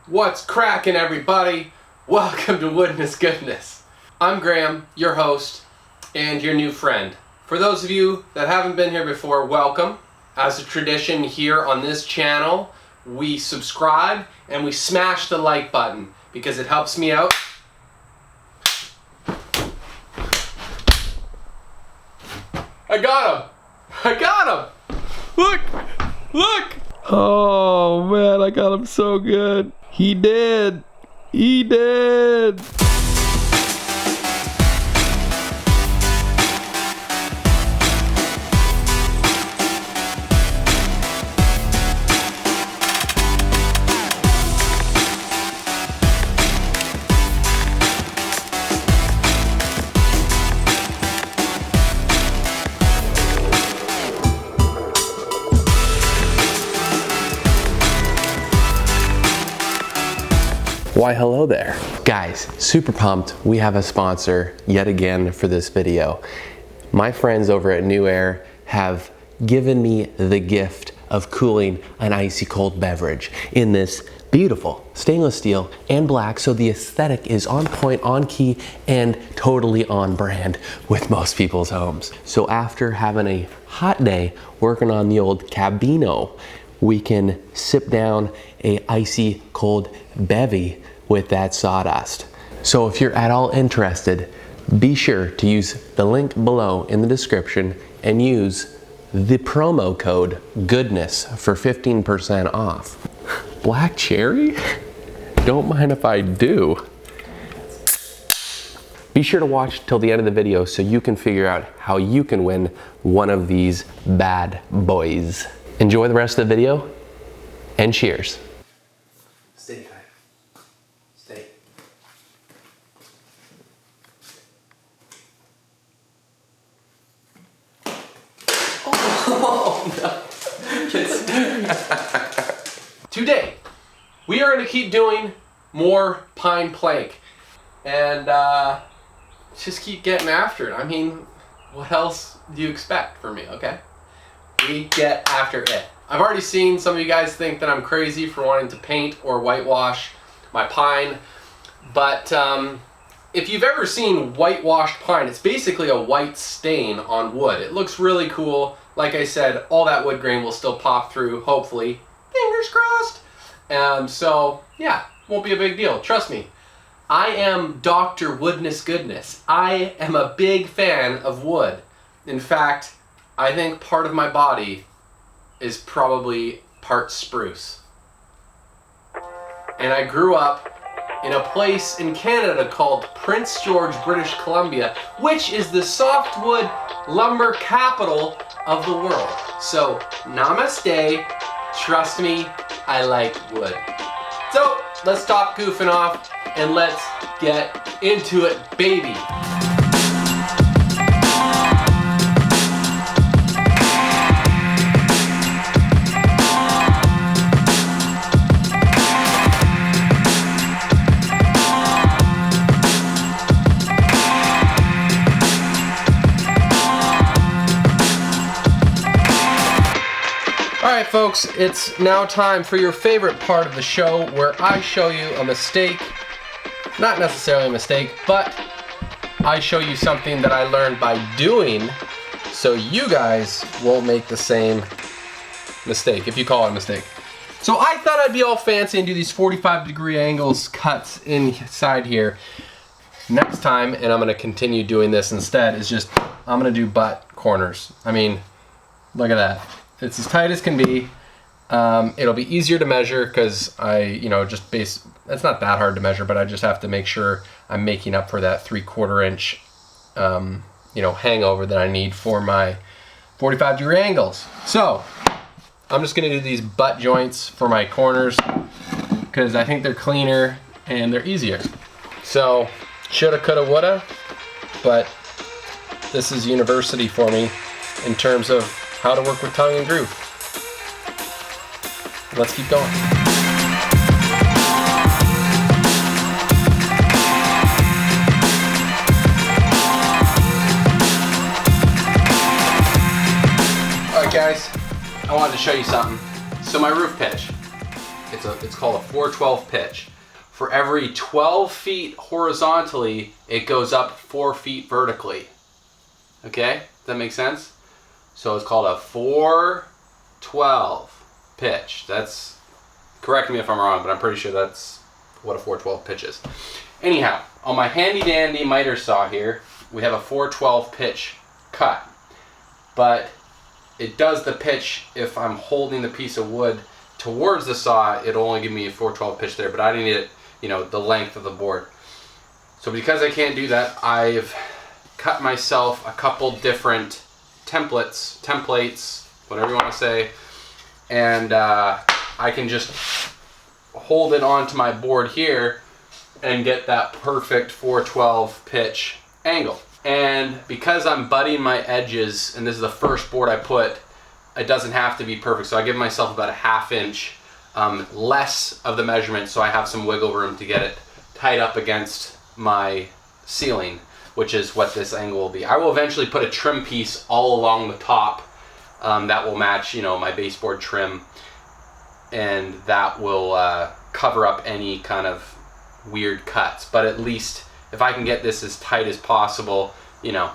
What's cracking, everybody? Welcome to Woodness Goodness. I'm Graham, your host, and your new friend. For those of you that haven't been here before, welcome. As a tradition here on this channel, we subscribe and we smash the like button because it helps me out. I got him! Look! Oh man, I got him so good. He did! Why hello there. Guys, super pumped. We have a sponsor yet again for this video. My friends over at New Air have given me the gift of cooling an icy cold beverage in this beautiful stainless steel and black, so the aesthetic is on point, on key, and totally on brand with most people's homes. So after having a hot day working on the old Cabino, we can sip down a icy cold bevy with that sawdust. So if you're at all interested, be sure to use the link below in the description and use the promo code GOODNESS for 15% off. Black cherry? Don't mind if I do. Be sure to watch till the end of the video so you can figure out how you can win one of these bad boys. Enjoy the rest of the video, and cheers. Stay tight. Stay. Oh no. Today, we are going to keep doing more pine plank. And just keep getting after it. I mean, what else do you expect from me, okay? We get after it. I've already seen some of you guys think that I'm crazy for wanting to paint or whitewash my pine, but if you've ever seen whitewashed pine, it's basically a white stain on wood. It looks really cool. Like I said, all that wood grain will still pop through, hopefully. Fingers crossed. So, yeah, won't be a big deal. Trust me. I am Dr. Woodness Goodness. I am a big fan of wood. In fact, I think part of my body is probably part spruce. And I grew up in a place in Canada called Prince George, British Columbia, which is the softwood lumber capital of the world. So, namaste. Trust me, I like wood. So, let's stop goofing off and let's get into it, baby. Alright folks, it's now time for your favorite part of the show where I show you a mistake. Not necessarily a mistake, but I show you something that I learned by doing so you guys won't make the same mistake, if you call it a mistake. So I thought I'd be all fancy and do these 45-degree angles cuts inside here. Next time, and I'm going to continue doing this instead, is just, I'm going to do butt corners. I mean, look at that. It's as tight as can be. It'll be easier to measure because it's not that hard to measure, but I just have to make sure I'm making up for that 3/4 inch, hangover that I need for my 45-degree angles. So I'm just gonna do these butt joints for my corners because I think they're cleaner and they're easier. So shoulda, coulda, woulda, but this is university for me in terms of how to work with tongue and groove. Let's keep going. Alright guys, I wanted to show you something. So my roof pitch, it's It's called a 412 pitch. For every 12 feet horizontally, it goes up 4 feet vertically. Okay, does that make sense? So it's called a 412 pitch. That's, correct me if I'm wrong, but I'm pretty sure that's what a 412 pitch is. Anyhow, on my handy dandy miter saw here, we have a 412 pitch cut. But it does the pitch if I'm holding the piece of wood towards the saw, it'll only give me a 412 pitch there, but I need it, you know, the length of the board. So because I can't do that, I've cut myself a couple different templates, whatever you want to say, and I can just hold it onto my board here and get that perfect 412 pitch angle. And because I'm butting my edges, and this is the first board I put, it doesn't have to be perfect, so I give myself about a ½ inch less of the measurement, so I have some wiggle room to get it tight up against my ceiling, which is what this angle will be. I will eventually put a trim piece all along the top that will match, you know, my baseboard trim, and that will cover up any kind of weird cuts. But at least if I can get this as tight as possible, you know,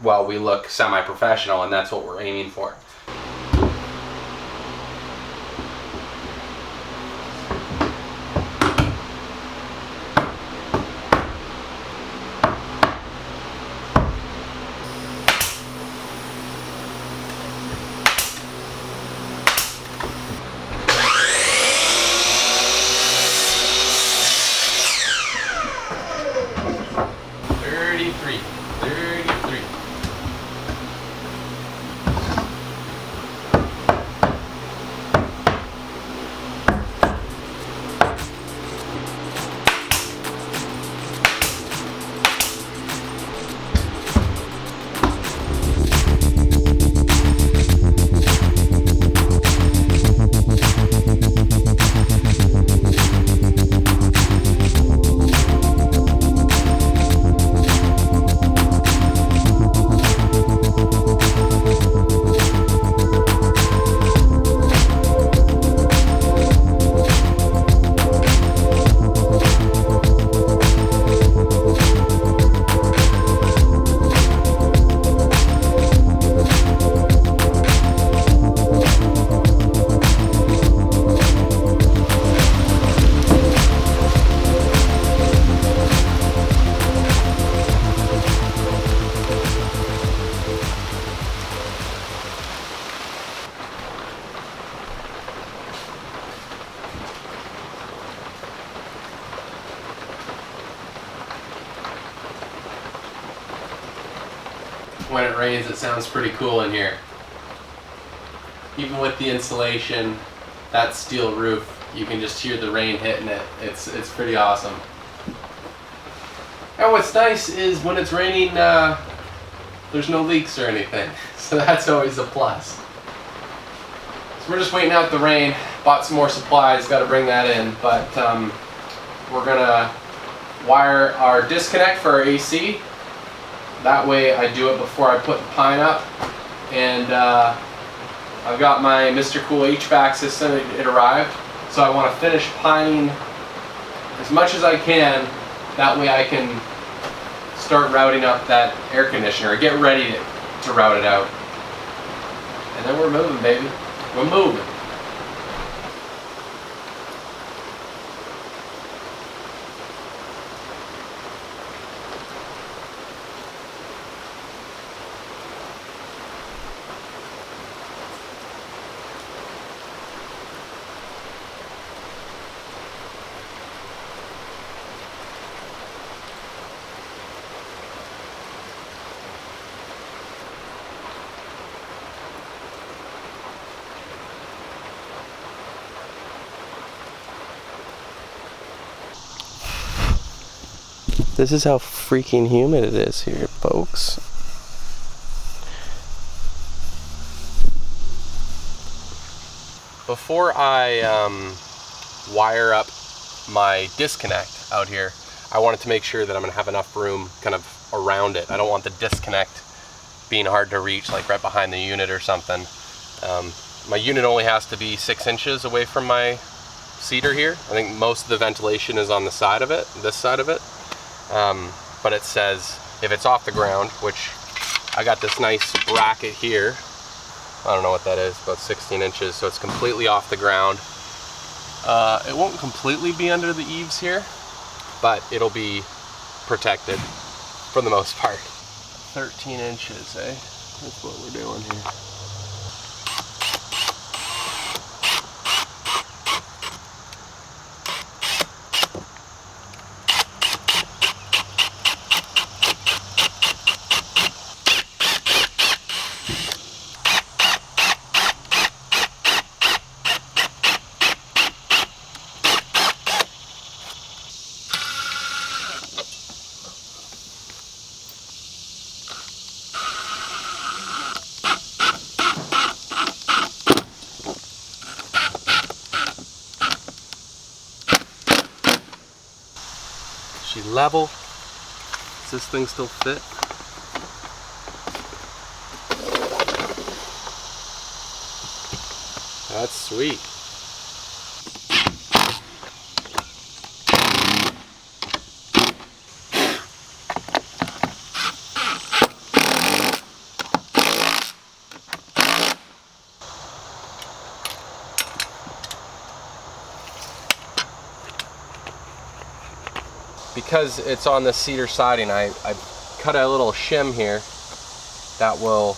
while we look semi-professional, and that's what we're aiming for. When it rains, it sounds pretty cool in here. Even with the insulation, that steel roof, you can just hear the rain hitting it. It's pretty awesome. And what's nice is when it's raining, there's no leaks or anything. So that's always a plus. So we're just waiting out the rain. Bought some more supplies, got to bring that in. But we're gonna wire our disconnect for our AC. That way I do it before I put the pine up. And I've got my Mr. Cool HVAC system, it arrived. So I want to finish pining as much as I can. That way I can start routing up that air conditioner, get ready to route it out. And then we're moving, baby. We're moving. This is how freaking humid it is here, folks. Before I wire up my disconnect out here, I wanted to make sure that I'm gonna have enough room kind of around it. I don't want the disconnect being hard to reach, like right behind the unit or something. My unit only has to be 6 inches away from my cedar here. I think most of the ventilation is on the side of it, this side of it. But it says if it's off the ground, which I got this nice bracket here. I don't know what that is, about 16 inches, so it's completely off the ground. It won't completely be under the eaves here, but it'll be protected for the most part. 13 inches, eh? That's what we're doing here. Level. Does this thing still fit? That's sweet. Because it's on the cedar siding, I cut a little shim here that will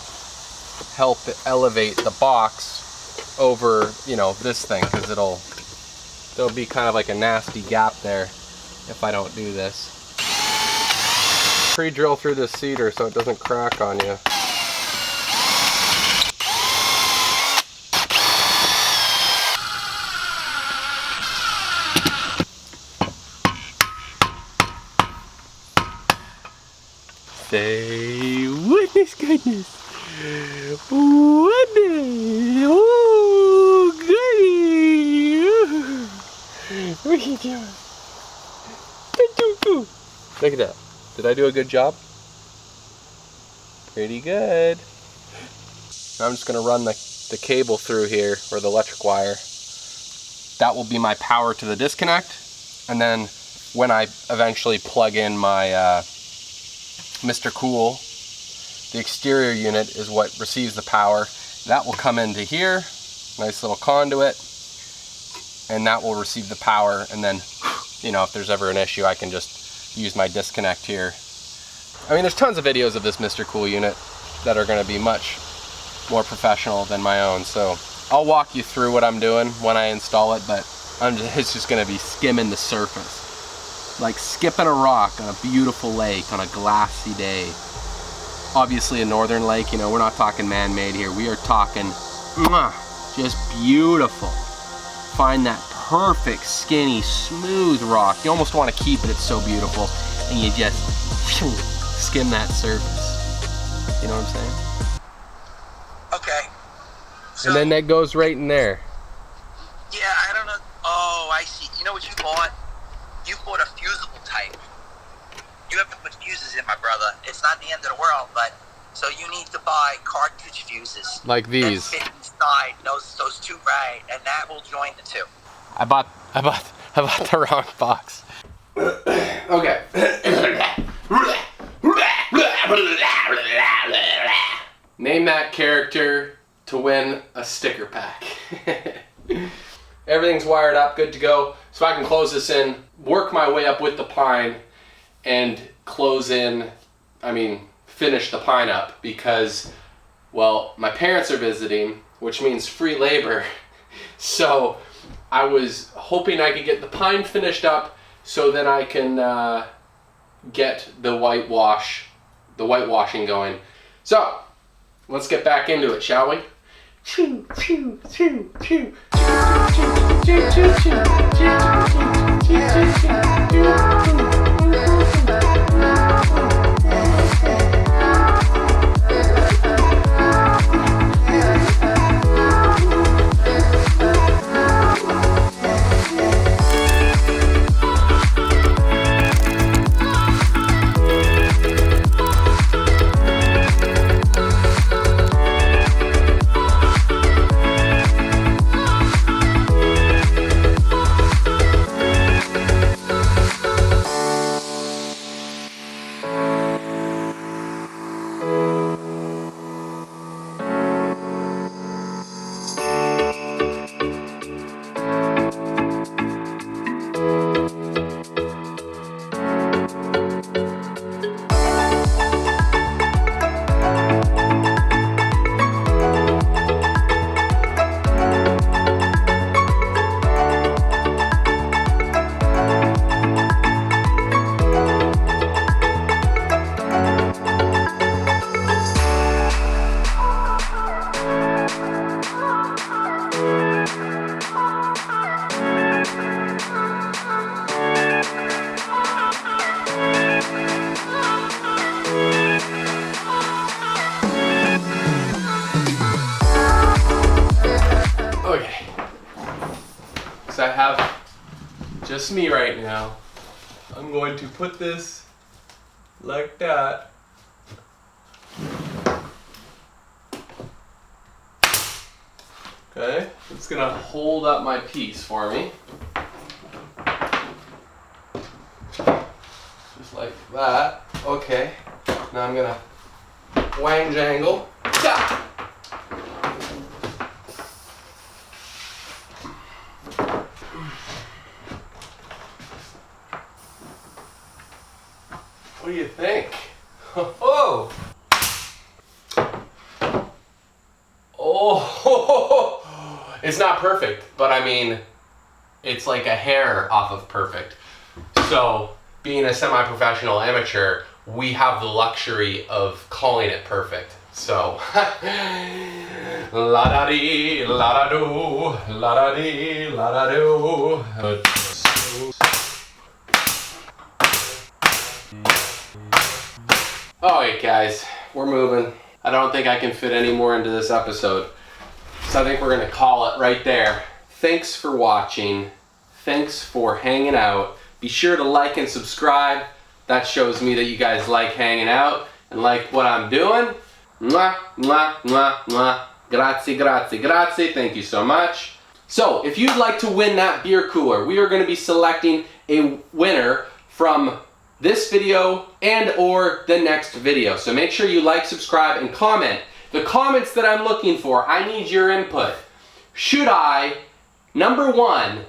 help elevate the box over, you know, this thing, because there'll be kind of like a nasty gap there if I don't do this. Pre-drill through this cedar so it doesn't crack on you. Say, goodness, goodness, oh, goody, what are you doing? Look at that. Did I do a good job? Pretty good. Now I'm just going to run the cable through here, or the electric wire. That will be my power to the disconnect, and then when I eventually plug in my Mr. Cool, the exterior unit is what receives the power. That will come into here, nice little conduit, and that will receive the power, and then, you know, if there's ever an issue, I can just use my disconnect here. I mean, there's tons of videos of this Mr. Cool unit that are going to be much more professional than my own, so I'll walk you through what I'm doing when I install it, but it's just going to be skimming the surface. Like skipping a rock on a beautiful lake on a glassy day. Obviously a northern lake, you know, we're not talking man-made here. We are talking just beautiful. Find that perfect, skinny, smooth rock. You almost want to keep it, it's so beautiful. And you just skim that surface. You know what I'm saying? Okay. So, and then that goes right in there. Yeah, I don't know. Oh, I see. You know what you bought? You bought a fusible type. You have to put fuses in, my brother. It's not the end of the world, but so you need to buy cartridge fuses. Like these. That fit inside those two, right? And that will join the two. I bought the wrong box. Okay. Name that character to win a sticker pack. Everything's wired up, good to go. So I can close this in, work my way up with the pine, and finish the pine up because, well, my parents are visiting, which means free labor. So I was hoping I could get the pine finished up so then I can get the whitewashing going. So let's get back into it, shall we? Choo, choo, choo, choo. just me right now. I'm going to put this like that. Okay, it's gonna hold up my piece for me. Just like that. Okay, now I'm gonna wang jangle. Yeah. What do you think? Oh! Oh! It's not perfect, but I mean, it's like a hair off of perfect. So, being a semi-professional amateur, we have the luxury of calling it perfect. So, la-da-dee, la-da-doo, la-da-dee, la-da-doo. Alright guys, we're moving. I don't think I can fit any more into this episode. So I think we're gonna call it right there. Thanks for watching. Thanks for hanging out. Be sure to like and subscribe. That shows me that you guys like hanging out and like what I'm doing. Mwah, mwah, mwah, mwah. Grazie, grazie, grazie. Thank you so much. So if you'd like to win that beer cooler, we are gonna be selecting a winner from this video and or the next video. So make sure you like, subscribe, and comment. The comments that I'm looking for, I need your input. Should I, number one,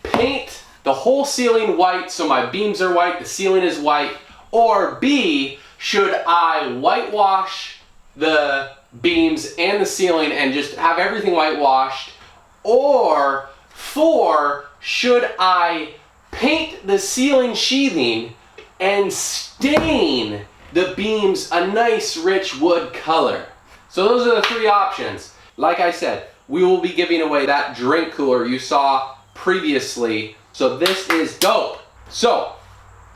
paint the whole ceiling white so my beams are white, the ceiling is white, or B, should I whitewash the beams and the ceiling and just have everything whitewashed, or 4, should I paint the ceiling sheathing and stain the beams a nice rich wood color? So those are the 3 options. Like I said, we will be giving away that drink cooler you saw previously. So this is dope. So,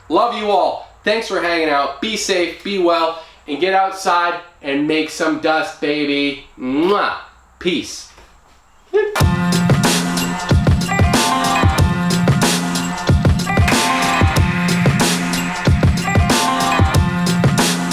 love you all. Thanks for hanging out. Be safe, be well, and get outside and make some dust, baby. Mwah. Peace.